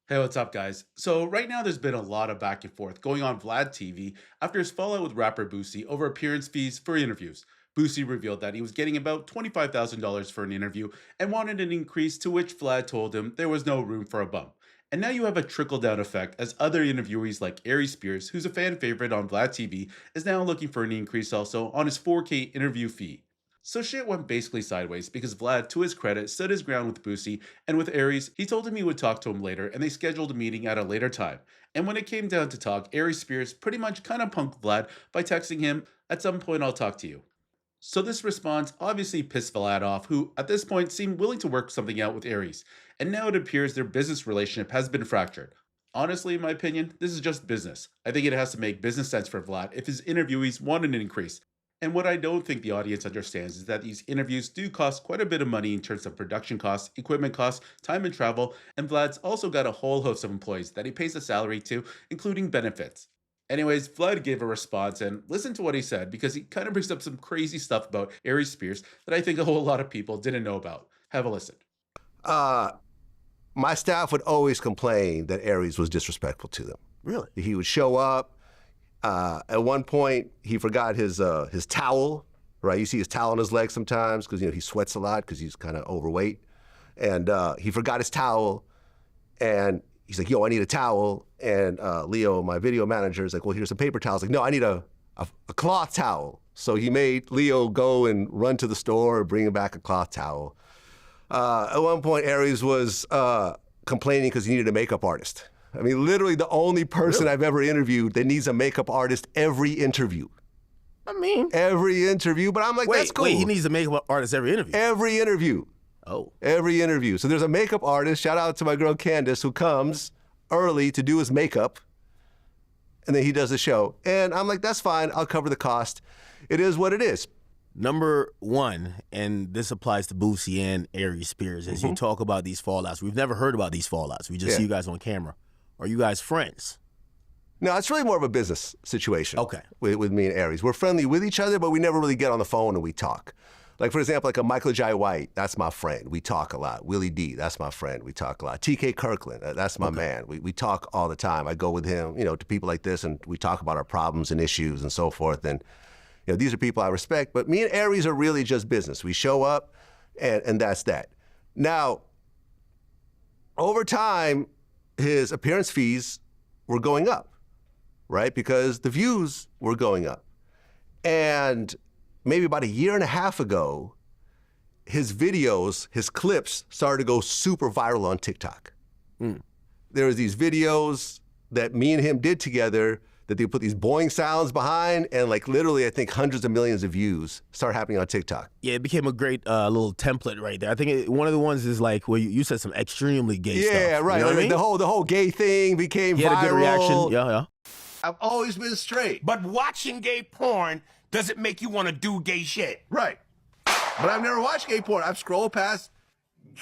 Hey, what's up, guys? So, right now there's been a lot of back and forth going on Vlad TV after his fallout with rapper Boosie over appearance fees for interviews. Boosie revealed that he was getting about $25,000 for an interview and wanted an increase, to which Vlad told him there was no room for a bump. And now you have a trickle down effect as other interviewees like Aries Spears, who's a fan favorite on Vlad TV, is now looking for an increase also on his 4K interview fee. So shit went basically sideways because Vlad, to his credit, stood his ground with Boosie, and with Aries, he told him he would talk to him later, and they scheduled a meeting at a later time. And when it came down to talk, Aries Spears pretty much kind of punked Vlad by texting him, "At some point I'll talk to you." So this response obviously pissed Vlad off, who at this point seemed willing to work something out with Aries, and now it appears their business relationship has been fractured. Honestly, in my opinion, this is just business. I think it has to make business sense for Vlad if his interviewees want an increase. And what I don't think the audience understands is that these interviews do cost quite a bit of money in terms of production costs, equipment costs, time and travel, and Vlad's also got a whole host of employees that he pays a salary to, including benefits. Anyways, Vlad gave a response and listen to what he said because he kind of brings up some crazy stuff about Aries Spears that I think a whole lot of people didn't know about. Have a listen. Uh, my staff would always complain that Aries was disrespectful to them. Really? He would show up. At one point, he forgot his towel, right? You see his towel on his leg sometimes because, he sweats a lot because he's kind of overweight. And he forgot his towel, and he's like, yo, I need a towel. And Leo, my video manager, is like, well, here's some paper towels. Like, no, I need a cloth towel. So he made Leo go and run to the store and bring him back a cloth towel. At one point, Aries was complaining because he needed a makeup artist. I mean, literally the only person I've ever interviewed that needs a makeup artist every interview. Every interview, but I'm like, that's cool. Wait, he needs a makeup artist every interview? Every interview. Oh. Every interview. So there's a makeup artist, shout out to my girl Candace, who comes early to do his makeup, and then he does the show. And I'm like, that's fine, I'll cover the cost. It is what it is. Number one, and this applies to Boosie and Aries Spears, as you talk about these fallouts. We've never heard about these fallouts. We just see you guys on camera. Are you guys friends? No, it's really more of a business situation. Okay. With me and Aries. We're friendly with each other, but we never really get on the phone and we talk. Like, for example, like a Michael Jai White, that's my friend. We talk a lot. Willie D, that's my friend. We talk a lot. TK Kirkland, that's my man. We talk all the time. I go with him, to people like this, and we talk about our problems and issues and so forth. And, these are people I respect. But me and Aries are really just business. We show up, and that's that. Now, over time, his appearance fees were going up, right? Because the views were going up. And maybe about a year and a half ago, his videos, his clips started to go super viral on TikTok. There was these videos that me and him did together that they put these boing sounds behind, and like literally, I think hundreds of millions of views start happening on TikTok. Yeah, it became a great little template right there. I think one of the ones is like where you said some extremely gay stuff. Yeah, right. You know what I mean? The whole gay thing became viral. Had a good reaction. Yeah. I've always been straight. But watching gay porn doesn't make you want to do gay shit. Right. But I've never watched gay porn. I've scrolled past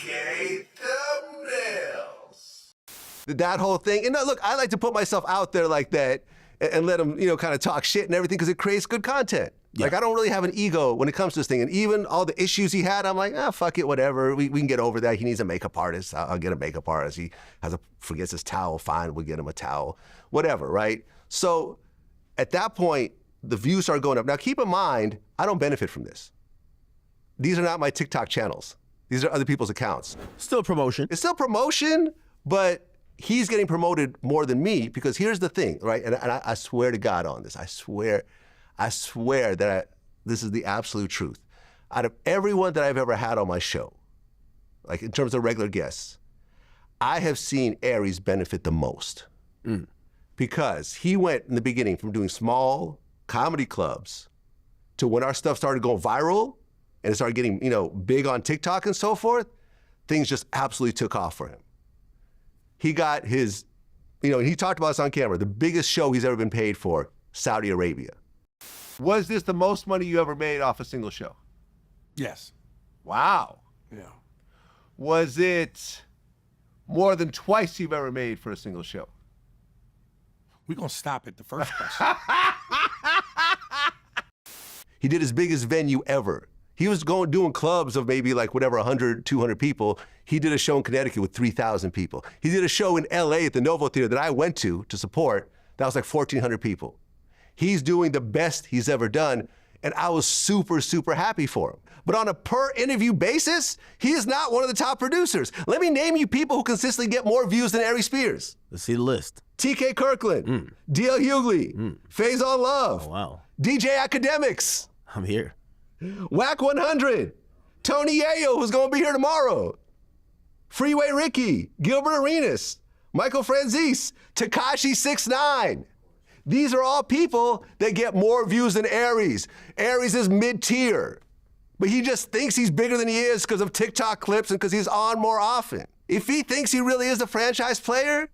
gay thumbnails. That whole thing. And look, I like to put myself out there like that and let them, kind of talk shit and everything because it creates good content. Yeah. Like, I don't really have an ego when it comes to this thing. And even all the issues he had, I'm like, fuck it, whatever. We can get over that. He needs a makeup artist. I'll get a makeup artist. He forgets his towel. Fine, we'll get him a towel. Whatever, right? So at that point, the views start going up. Now, keep in mind, I don't benefit from this. These are not my TikTok channels. These are other people's accounts. Still promotion. It's still promotion, but he's getting promoted more than me because here's the thing, right? And I swear to God on this. I swear that this is the absolute truth. Out of everyone that I've ever had on my show, like in terms of regular guests, I have seen Aries benefit the most because he went in the beginning from doing small comedy clubs to when our stuff started going viral and it started getting, big on TikTok and so forth, things just absolutely took off for him. He got his, he talked about this on camera, the biggest show he's ever been paid for, Saudi Arabia. Was this the most money you ever made off a single show? Yes. Wow. Yeah. Was it more than twice you've ever made for a single show? We're going to stop at the first question. He did his biggest venue ever. He was doing clubs of maybe like whatever, 100, 200 people. He did a show in Connecticut with 3,000 people. He did a show in LA at the Novo Theater that I went to support. That was like 1,400 people. He's doing the best he's ever done, and I was super, super happy for him. But on a per interview basis, he is not one of the top producers. Let me name you people who consistently get more views than Aries Spears. Let's see the list. TK Kirkland, DL Hughley, Faison Love, Oh, wow. DJ Academics, I'm here. Whack 100, Tony Yayo, who's gonna be here tomorrow, Freeway Ricky, Gilbert Arenas, Michael Franzese, Tekashi 6ix9ine. These are all people that get more views than Aries. Aries is mid-tier, but he just thinks he's bigger than he is because of TikTok clips and because he's on more often. If he thinks he really is a franchise player,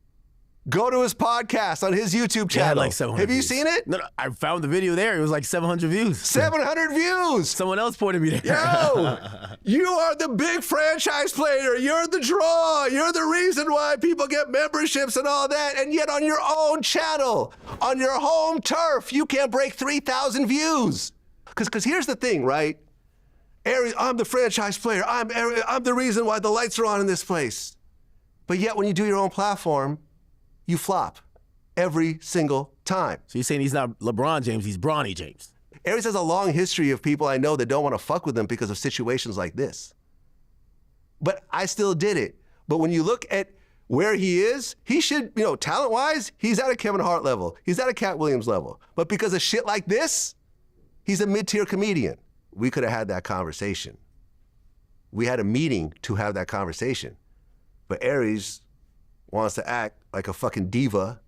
go to his podcast on his YouTube It had channel. like 700 Have you views. seen it? No, I found the video there. It was like 700 views. 700 views. Someone else pointed me there. Yo, you are the big franchise player. You're the draw. You're the reason why people get memberships and all that. And yet on your own channel, on your home turf, you can't break 3,000 views. Because here's the thing, right? Aries, I'm the franchise player. I'm the reason why the lights are on in this place. But yet when you do your own platform, you flop every single time. So you're saying he's not LeBron James, he's Bronny James. Aries has a long history of people I know that don't want to fuck with him because of situations like this. But I still did it. But when you look at where he is, he should, talent-wise, he's at a Kevin Hart level. He's at a Cat Williams level. But because of shit like this, he's a mid-tier comedian. We could have had that conversation. We had a meeting to have that conversation. But Aries wants to act like a fucking diva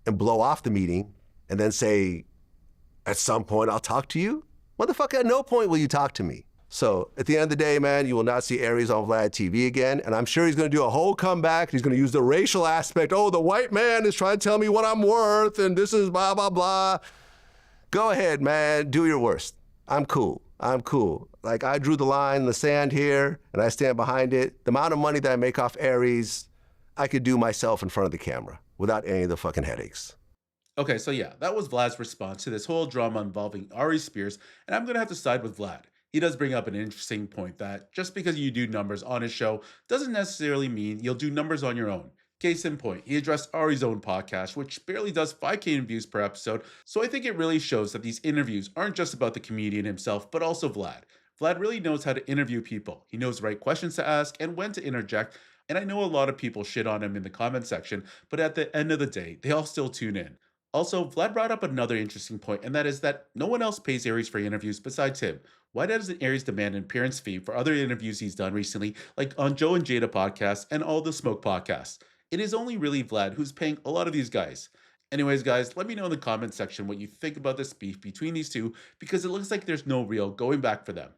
and blow off the meeting and then say, at some point I'll talk to you? Motherfucker, at no point will you talk to me. So at the end of the day, man, you will not see Aries on Vlad TV again. And I'm sure he's gonna do a whole comeback. He's gonna use the racial aspect. Oh, the white man is trying to tell me what I'm worth and this is blah, blah, blah. Go ahead, man, do your worst. I'm cool. Like I drew the line in the sand here and I stand behind it. The amount of money that I make off Aries, I could do myself in front of the camera without any of the fucking headaches. Okay, so yeah, that was Vlad's response to this whole drama involving Aries Spears, and I'm gonna have to side with Vlad. He does bring up an interesting point that just because you do numbers on his show doesn't necessarily mean you'll do numbers on your own. Case in point, he addressed Ari's own podcast, which barely does 5K views per episode, so I think it really shows that these interviews aren't just about the comedian himself, but also Vlad. Vlad really knows how to interview people. He knows the right questions to ask and when to interject, and I know a lot of people shit on him in the comment section, but at the end of the day, they all still tune in. Also, Vlad brought up another interesting point, and that is that no one else pays Aries for interviews besides him. Why doesn't Aries demand an appearance fee for other interviews he's done recently, like on Joe and Jada podcasts and all the Smoke podcasts? It is only really Vlad who's paying a lot of these guys. Anyways, guys, let me know in the comment section what you think about this beef between these two, because it looks like there's no real going back for them.